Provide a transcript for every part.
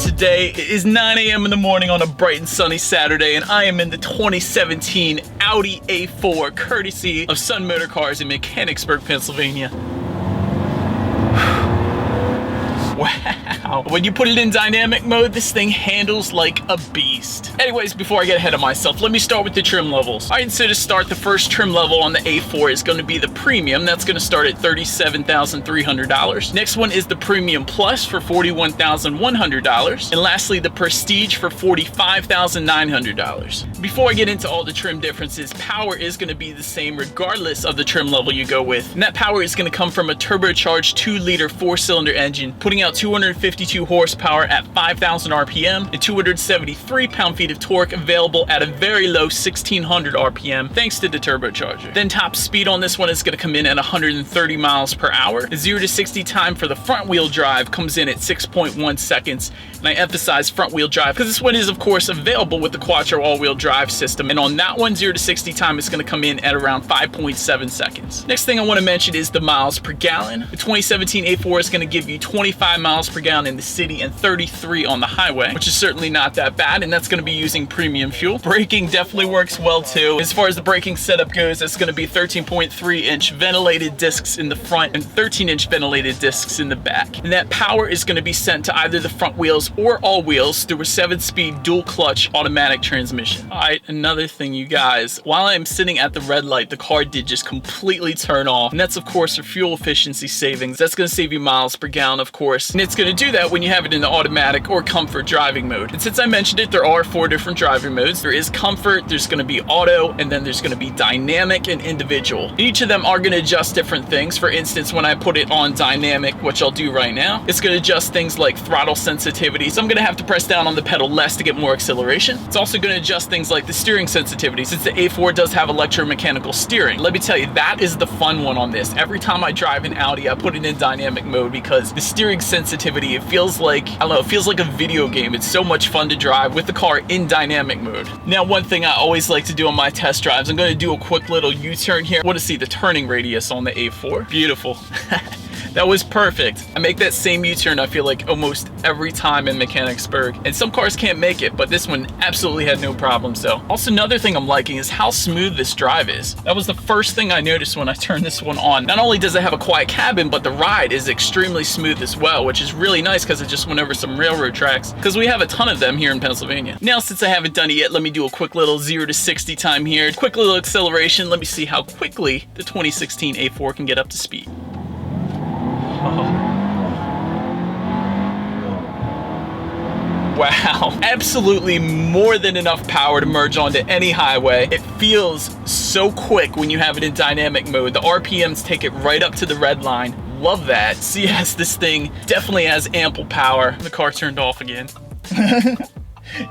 today. It is 9 a.m. in the morning on a bright and sunny Saturday, and I am in the 2017 Audi A4, courtesy of Sun Motor Cars in Mechanicsburg, Pennsylvania. Wow. When you put it in dynamic mode, this thing handles like a beast. Anyways, before I get ahead of myself, let me start with the trim levels. Alright, so to start, the first trim level on the A4 is going to be the Premium. That's going to start at $37,300. Next one is the Premium Plus for $41,100. And lastly, the Prestige for $45,900. Before I get into all the trim differences, power is going to be the same regardless of the trim level you go with. And that power is going to come from a turbocharged 2-liter 4-cylinder engine, putting out 252 horsepower at 5,000 RPM and 273 pound-feet of torque, available at a very low 1,600 RPM thanks to the turbocharger. Then top speed on this one is going to come in at 130 miles per hour. The 0 to 60 time for the front-wheel drive comes in at 6.1 seconds. And I emphasize front-wheel drive because this one is, of course, available with the Quattro all-wheel drive system. And on that one, 0 to 60 time is going to come in at around 5.7 seconds. Next thing I want to mention is the miles per gallon. The 2017 A4 is going to give you 25 miles per gallon in the city and 33 on the highway, which is certainly not that bad, and that's going to be using premium fuel. Braking definitely works well too. As far as the braking setup goes, it's going to be 13.3-inch ventilated discs in the front and 13-inch ventilated discs in the back. And that power is going to be sent to either the front wheels or all wheels through a 7-speed dual clutch automatic transmission. Alright, another thing, you guys, while I'm sitting at the red light, the car did just completely turn off, and that's of course for fuel efficiency savings. That's going to save you miles per gallon, of course, and it's going to do that when you have it in the automatic or comfort driving mode. And since I mentioned it, there are 4 different driving modes. There is comfort, there's going to be auto, and then there's going to be dynamic and individual. And each of them are going to adjust different things. For instance, when I put it on dynamic, which I'll do right now, it's going to adjust things like throttle sensitivity. So I'm going to have to press down on the pedal less to get more acceleration. It's also going to adjust things like the steering sensitivity, since the A4 does have electromechanical steering. Let me tell you, that is the fun one on this. Every time I drive an Audi, I put it in dynamic mode because the steering sensitivity, it feels like, I don't know, it feels like a video game. It's so much fun to drive with the car in dynamic mode. Now, one thing I always like to do on my test drives, I'm going to do a quick little U-turn here. I want to see the turning radius on the A4. Beautiful. That was perfect. I make that same U-turn, I feel like, almost every time in Mechanicsburg. And some cars can't make it, but this one absolutely had no problem. So, also another thing I'm liking is how smooth this drive is. That was the first thing I noticed when I turned this one on. Not only does it have a quiet cabin, but the ride is extremely smooth as well, which is really nice because it just went over some railroad tracks, because we have a ton of them here in Pennsylvania. Now, since I haven't done it yet, let me do a quick little 0 to 60 time here. Quick little acceleration. Let me see how quickly the 2016 A4 can get up to speed. Wow, absolutely more than enough power to merge onto any highway. It feels so quick when you have it in dynamic mode. The RPMs take it right up to the red line. Love that. So yes, this thing definitely has ample power. The car turned off again.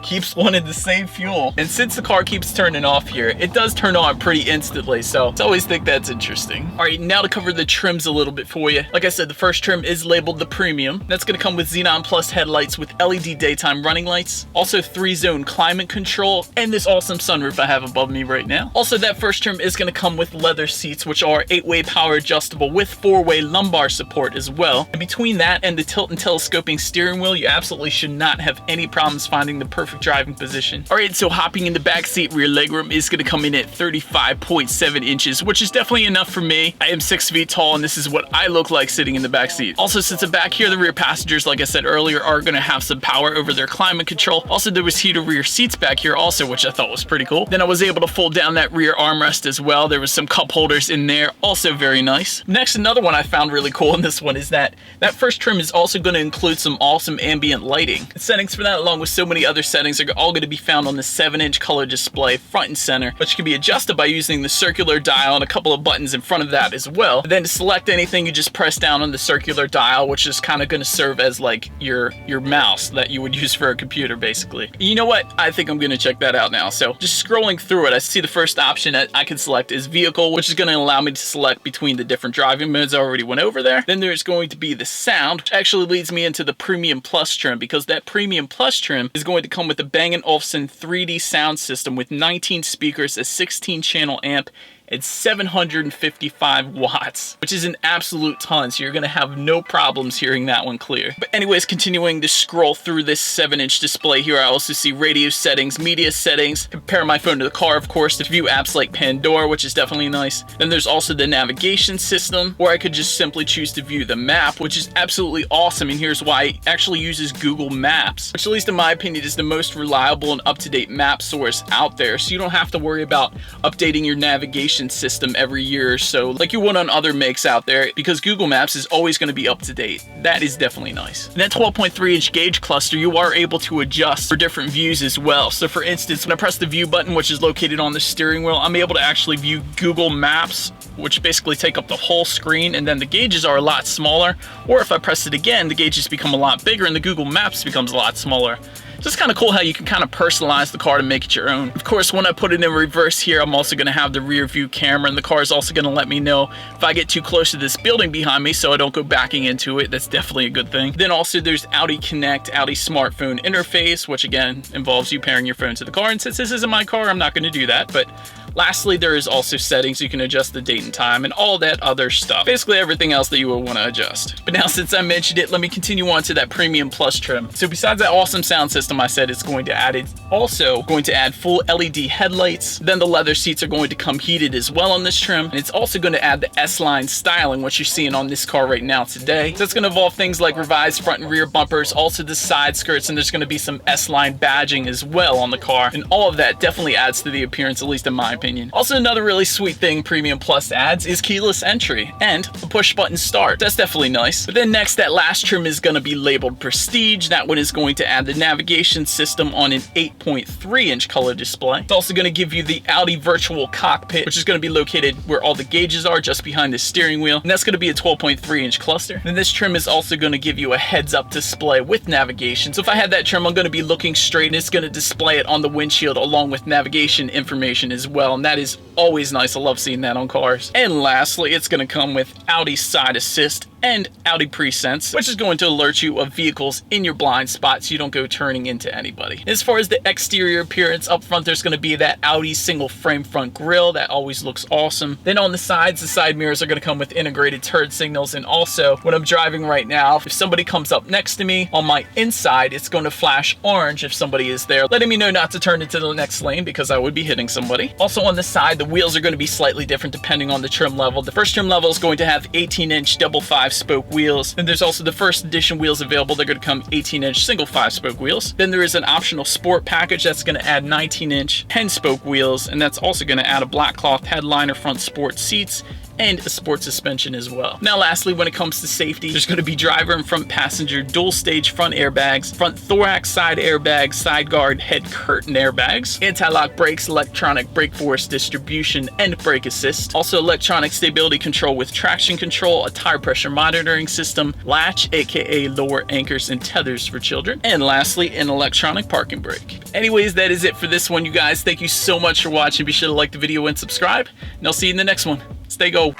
Keeps wanting the same fuel. And since the car keeps turning off here, it does turn on pretty instantly, so I always think that's interesting. Alright, now to cover the trims a little bit for you. Like I said, the first trim is labeled the Premium. That's going to come with Xenon Plus headlights with LED daytime running lights, also 3-zone climate control, and this awesome sunroof I have above me right now. Also, that first trim is going to come with leather seats, which are 8-way power adjustable with 4-way lumbar support as well. And between that and the tilt and telescoping steering wheel, you absolutely should not have any problems finding the perfect driving position. Alright, so hopping in the back seat, rear legroom is going to come in at 35.7 inches, which is definitely enough for me. I am 6 feet tall, and this is what I look like sitting in the back seat. Also, since the back here, the rear passengers, like I said earlier, are going to have some power over their climate control. Also, there was heated rear seats back here also, which I thought was pretty cool. Then I was able to fold down that rear armrest as well. There was some cup holders in there, also very nice. Next, another one I found really cool in this one is that first trim is also going to include some awesome ambient lighting. The settings for that, along with so many other settings, are all going to be found on the 7-inch color display front and center, which can be adjusted by using the circular dial and a couple of buttons in front of that as well. And then to select anything, you just press down on the circular dial, which is kind of going to serve as like your mouse that you would use for a computer, basically. You know what? I think I'm going to check that out now. So just scrolling through it, I see the first option that I can select is vehicle, which is going to allow me to select between the different driving modes I already went over there. Then there's going to be the sound, which actually leads me into the Premium Plus trim, because that Premium Plus trim is going to come with the Bang & Olufsen 3D sound system with 19 speakers, a 16-channel amp, It's 755 watts, which is an absolute ton, so you're gonna have no problems hearing that one clear. But anyways, continuing to scroll through this 7-inch display here, I also see radio settings, media settings, compare my phone to the car, of course, to view apps like Pandora, which is definitely nice. Then there's also the navigation system, where I could just simply choose to view the map, which is absolutely awesome, and here's why. It actually uses Google Maps, which at least in my opinion is the most reliable and up-to-date map source out there, so you don't have to worry about updating your navigation system every year or so like you would on other makes out there, because Google Maps is always going to be up to date. That is definitely nice. And that 12.3-inch gauge cluster, you are able to adjust for different views as well. So for instance, when I press the view button, which is located on the steering wheel, I'm able to actually view Google Maps, which basically take up the whole screen, and then the gauges are a lot smaller. Or if I press it again, the gauges become a lot bigger and the Google Maps becomes a lot smaller. Just kind of cool how you can kind of personalize the car to make it your own. Of course, when I put it in reverse here, I'm also going to have the rear view camera, and the car is also going to let me know if I get too close to this building behind me so I don't go backing into it. That's definitely a good thing. Then also there's Audi Connect, Audi smartphone interface, which again involves you pairing your phone to the car. And since this isn't my car, I'm not going to do that. But lastly, there is also settings. You can adjust the date and time and all that other stuff. Basically everything else that you would want to adjust. But now since I mentioned it, let me continue on to that Premium Plus trim. So besides that awesome sound system I said it's going to add, it's also going to add full LED headlights. Then the leather seats are going to come heated as well on this trim. And it's also going to add the S-Line styling, which you're seeing on this car right now today. So it's going to involve things like revised front and rear bumpers, also the side skirts, and there's going to be some S-Line badging as well on the car. And all of that definitely adds to the appearance, at least in my opinion. Also, another really sweet thing Premium Plus adds is keyless entry and a push button start. That's definitely nice. But then next, that last trim is going to be labeled Prestige. That one is going to add the navigation system on an 8.3-inch color display. It's also going to give you the Audi virtual cockpit, which is going to be located where all the gauges are, just behind the steering wheel. And that's going to be a 12.3-inch cluster. And this trim is also going to give you a heads-up display with navigation. So if I had that trim, I'm going to be looking straight, and it's going to display it on the windshield along with navigation information as well. And that is always nice. I love seeing that on cars. And lastly, it's going to come with Audi Side Assist and Audi Presense, which is going to alert you of vehicles in your blind spot so you don't go turning into anybody. As far as the exterior appearance, up front there's going to be that Audi single frame front grille that always looks awesome. Then on the sides, the side mirrors are going to come with integrated turn signals, and also when I'm driving right now, if somebody comes up next to me on my inside, it's going to flash orange if somebody is there, letting me know not to turn into the next lane because I would be hitting somebody. Also on the side, the wheels are going to be slightly different depending on the trim level. The first trim level is going to have 18-inch double 5-spoke wheels. And there's also the first edition wheels available. They're going to come 18-inch single 5-spoke wheels. Then there is an optional sport package that's going to add 19-inch 10-spoke wheels, and that's also going to add a black cloth headliner, front sport seats, and a sport suspension as well. Now lastly, when it comes to safety, there's going to be driver and front passenger dual stage front airbags, front thorax side airbags, side guard head curtain airbags, anti-lock brakes, electronic brake force distribution, and brake assist. Also electronic stability control with traction control, a tire pressure monitoring system, latch, aka lower anchors and tethers for children, and lastly, an electronic parking brake. Anyways, that is it for this one, you guys. Thank you so much for watching. Be sure to like the video and subscribe, and I'll see you in the next one. Stay go.